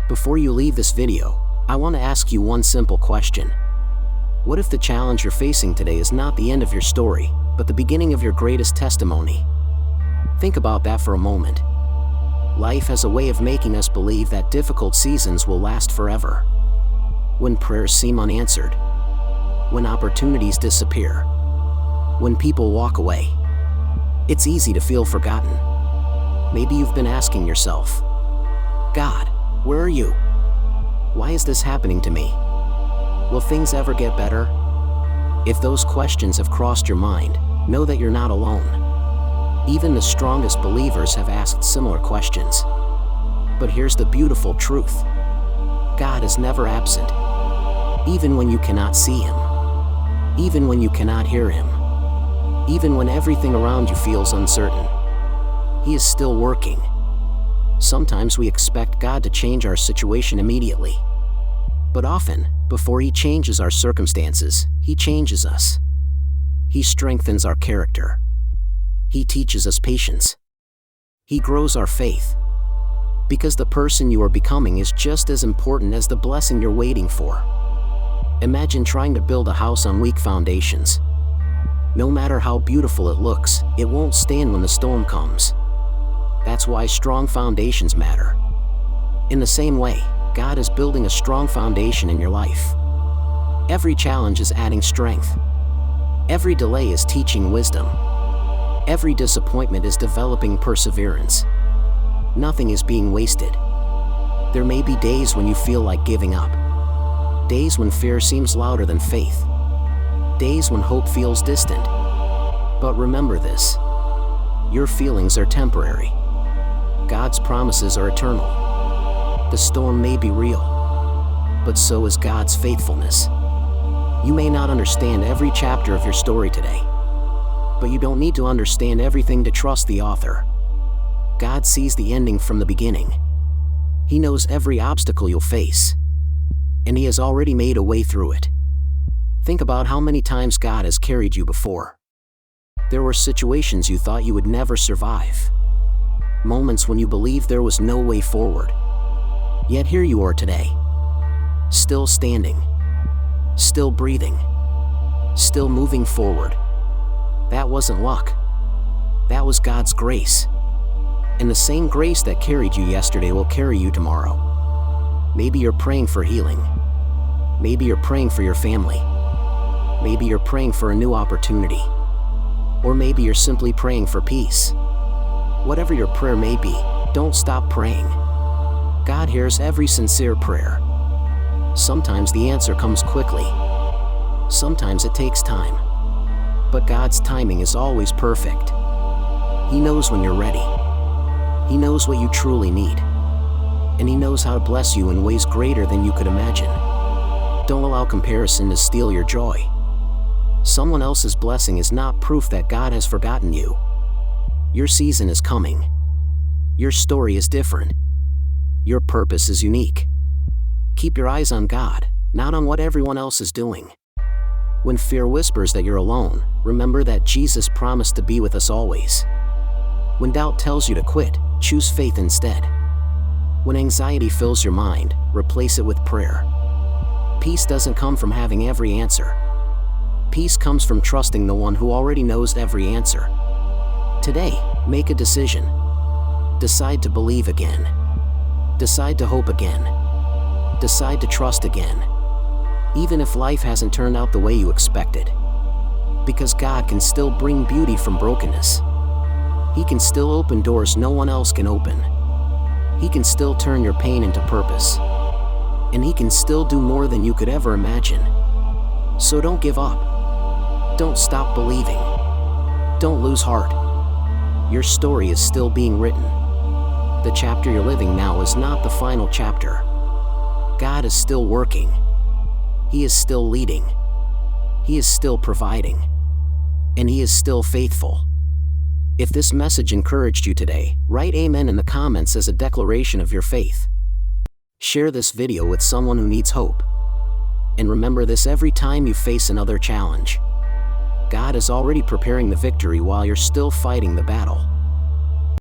Before you leave this video, I want to ask you one simple question. What if the challenge you're facing today is not the end of your story, but the beginning of your greatest testimony? Think about that for a moment. Life has a way of making us believe that difficult seasons will last forever. When prayers seem unanswered, when opportunities disappear, when people walk away, it's easy to feel forgotten. Maybe you've been asking yourself, God, where are you? Why is this happening to me? Will things ever get better? If those questions have crossed your mind, know that you're not alone. Even the strongest believers have asked similar questions. But here's the beautiful truth. God is never absent. Even when you cannot see Him. Even when you cannot hear Him. Even when everything around you feels uncertain. He is still working. Sometimes we expect God to change our situation immediately. But often, before He changes our circumstances, He changes us. He strengthens our character. He teaches us patience. He grows our faith. Because the person you are becoming is just as important as the blessing you're waiting for. Imagine trying to build a house on weak foundations. No matter how beautiful it looks, it won't stand when the storm comes. That's why strong foundations matter. In the same way, God is building a strong foundation in your life. Every challenge is adding strength. Every delay is teaching wisdom. Every disappointment is developing perseverance. Nothing is being wasted. There may be days when you feel like giving up. Days when fear seems louder than faith. Days when hope feels distant. But remember this. Your feelings are temporary. God's promises are eternal. The storm may be real, but so is God's faithfulness. You may not understand every chapter of your story today, but you don't need to understand everything to trust the author. God sees the ending from the beginning. He knows every obstacle you'll face, and He has already made a way through it. Think about how many times God has carried you before. There were situations you thought you would never survive. Moments when you believed there was no way forward. Yet here you are today. Still standing. Still breathing. Still moving forward. That wasn't luck. That was God's grace. And the same grace that carried you yesterday will carry you tomorrow. Maybe you're praying for healing. Maybe you're praying for your family. Maybe you're praying for a new opportunity. Or maybe you're simply praying for peace. Whatever your prayer may be, don't stop praying. God hears every sincere prayer. Sometimes the answer comes quickly. Sometimes it takes time. But God's timing is always perfect. He knows when you're ready. He knows what you truly need. And He knows how to bless you in ways greater than you could imagine. Don't allow comparison to steal your joy. Someone else's blessing is not proof that God has forgotten you. Your season is coming. Your story is different. Your purpose is unique. Keep your eyes on God, not on what everyone else is doing. When fear whispers that you're alone, remember that Jesus promised to be with us always. When doubt tells you to quit, choose faith instead. When anxiety fills your mind, replace it with prayer. Peace doesn't come from having every answer. Peace comes from trusting the one who already knows every answer. Today, make a decision. Decide to believe again. Decide to hope again. Decide to trust again. Even if life hasn't turned out the way you expected. Because God can still bring beauty from brokenness. He can still open doors no one else can open. He can still turn your pain into purpose. And He can still do more than you could ever imagine. So don't give up. Don't stop believing. Don't lose heart. Your story is still being written. The chapter you're living now is not the final chapter. God is still working. He is still leading. He is still providing. And He is still faithful. If this message encouraged you today, write Amen in the comments as a declaration of your faith. Share this video with someone who needs hope. And remember this every time you face another challenge. God is already preparing the victory while you're still fighting the battle.